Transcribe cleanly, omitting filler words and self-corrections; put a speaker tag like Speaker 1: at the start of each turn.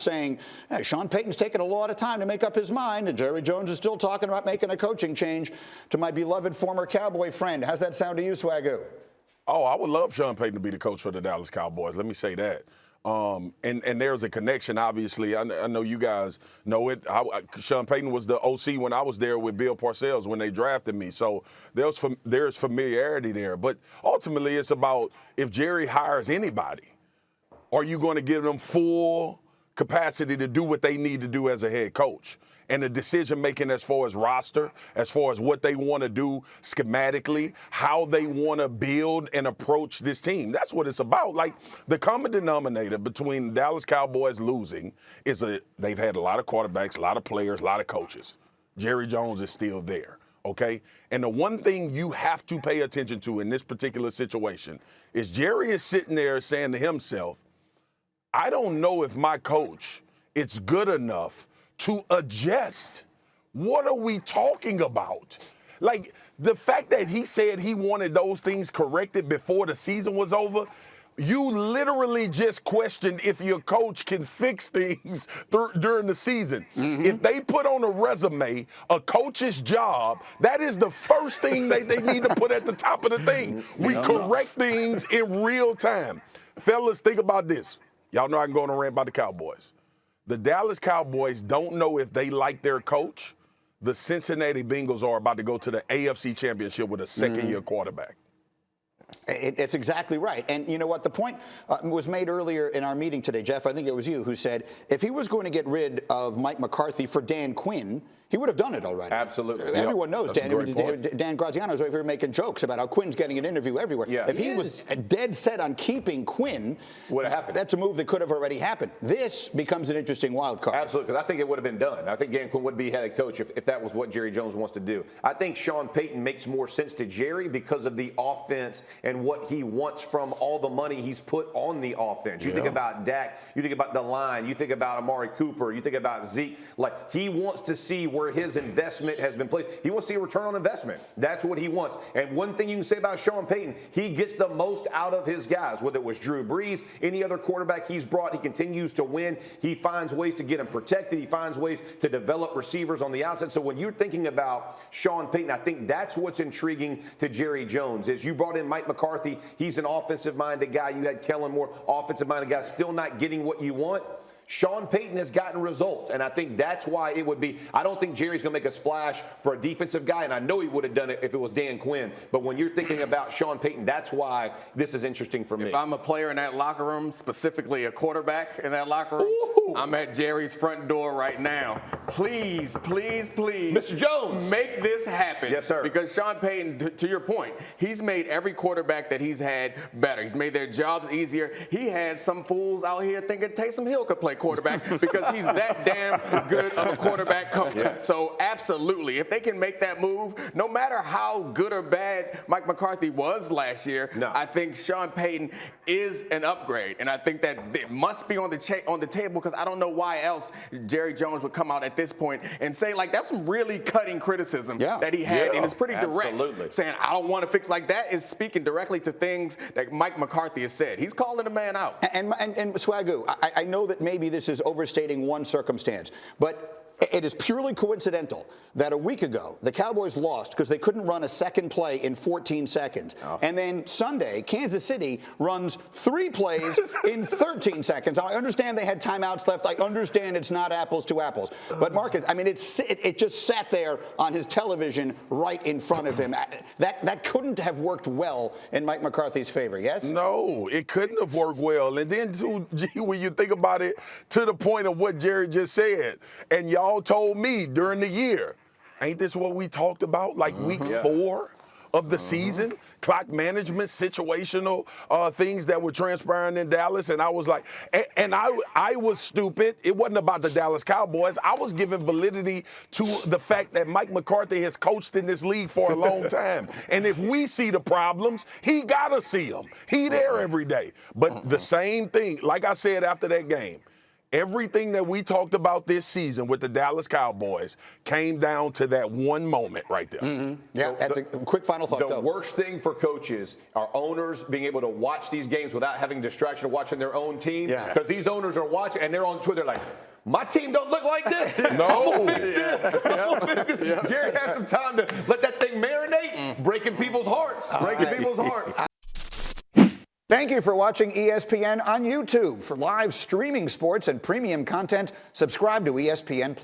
Speaker 1: saying, hey, Sean Payton's taken a lot of time to make up his mind, and Jerry Jones is still talking about making a coaching change to my beloved former Cowboy friend. How's that sound to you, Swagoo?
Speaker 2: Oh, I would love Sean Payton to be the coach for the Dallas Cowboys. Let me say that. And there's a connection, obviously. I know you guys know it. Sean Payton was the OC when I was there with Bill Parcells when they drafted me. So there's familiarity there. But ultimately, it's about if Jerry hires anybody, are you going to give them full capacity to do what they need to do as a head coach? And the decision-making as far as roster, as far as what they want to do schematically, how they want to build and approach this team. That's what it's about. Like, the common denominator between the Dallas Cowboys losing is they've had a lot of quarterbacks, a lot of players, a lot of coaches. Jerry Jones is still there, okay? And the one thing you have to pay attention to in this particular situation is Jerry is sitting there saying to himself, I don't know if my coach is good enough to adjust. What are we talking about? Like, the fact that he said he wanted those things corrected before the season was over, you literally just questioned if your coach can fix things during the season. Mm-hmm. If they put on a resume a coach's job, that is the first thing they need to put at the top of the thing. We correct things in real time. Fellas, think about this. Y'all know I can go on a rant about the Cowboys. The Dallas Cowboys don't know if they like their coach. The Cincinnati Bengals are about to go to the AFC Championship with a second-year quarterback.
Speaker 1: It's exactly right. And you know what? The point was made earlier in our meeting today, Jeff. I think it was you who said if he was going to get rid of Mike McCarthy for Dan Quinn, he would have done it already.
Speaker 3: Absolutely.
Speaker 1: Everyone knows Dan Graziano's over here making jokes about how Quinn's getting an interview everywhere.
Speaker 3: Yeah,
Speaker 1: if he was dead set on keeping Quinn,
Speaker 3: would have happened.
Speaker 1: That's a move that could have already happened. This becomes an interesting wild card.
Speaker 3: Absolutely, because I think it would have been done. I think Dan Quinn would be head coach if that was what Jerry Jones wants to do. I think Sean Payton makes more sense to Jerry because of the offense and what he wants from all the money he's put on the offense. You think about Dak, you think about the line, you think about Amari Cooper, you think about Zeke. Like, he wants to see where his investment has been placed. He wants to see a return on investment. That's what he wants. And one thing you can say about Sean Payton, he gets the most out of his guys, whether it was Drew Brees, any other quarterback he's brought, he continues to win. He finds ways to get them protected. He finds ways to develop receivers on the outside. So when you're thinking about Sean Payton, I think that's what's intriguing to Jerry Jones is you brought in Mike McCarthy. He's an offensive-minded guy. You had Kellen Moore, offensive-minded guy, still not getting what you want. Sean Payton has gotten results, and I think that's why it would be – I don't think Jerry's going to make a splash for a defensive guy, and I know he would have done it if it was Dan Quinn. But when you're thinking about Sean Payton, that's why this is interesting for me.
Speaker 4: If I'm a player in that locker room, specifically a quarterback in that locker room, I'm at Jerry's front door right now. Please, please, please.
Speaker 3: Mr. Jones.
Speaker 4: Make this happen.
Speaker 3: Yes, sir.
Speaker 4: Because Sean Payton, to your point, he's made every quarterback that he's had better. He's made their jobs easier. He had some fools out here thinking Taysom Hill could play quarterback because he's that damn good of a quarterback coach. Yeah. So absolutely, if they can make that move, no matter how good or bad Mike McCarthy was last year, I think Sean Payton is an upgrade. And I think that it must be on the table because I don't know why else Jerry Jones would come out at this point and say, like, that's some really cutting criticism that he had. And it's pretty direct. Saying, I don't want to fix like that is speaking directly to things that Mike McCarthy has said. He's calling the man out.
Speaker 1: And Swagoo, I know that maybe this is overstating one circumstance, but it is purely coincidental that a week ago the Cowboys lost because they couldn't run a second play in 14 seconds. And then Sunday, Kansas City runs 3 plays in 13 seconds. Now, I understand they had timeouts left. I understand it's not apples to apples. But Marcus, I mean, it just sat there on his television right in front of him. That couldn't have worked well in Mike McCarthy's favor, yes?
Speaker 2: No, it couldn't have worked well. And then, too, when you think about it, to the point of what Jerry just said, and y'all told me during the year, ain't this what we talked about like week 4 of the season? Clock management, situational things that were transpiring in Dallas. And I was like, and I was stupid. It wasn't about the Dallas Cowboys. I was giving validity to the fact that Mike McCarthy has coached in this league for a long time. And if we see the problems, he got to see them. He there every day. But the same thing, like I said after that game, Everything that we talked about this season with the Dallas Cowboys came down to that one moment right there.
Speaker 1: Yeah, that's a quick final thought.
Speaker 3: The
Speaker 1: Go.
Speaker 3: worst thing for coaches are owners being able to watch these games without having distraction of watching their own team.
Speaker 1: Yeah.
Speaker 3: Because these owners are watching and they're on Twitter like, my team don't look like this.
Speaker 2: No.
Speaker 3: I'm gonna fix this. I'm gonna fix this. Jerry has some time to let that thing marinate, breaking people's hearts. People's hearts.
Speaker 1: Thank you for watching ESPN on YouTube. For live streaming sports and premium content, subscribe to ESPN+.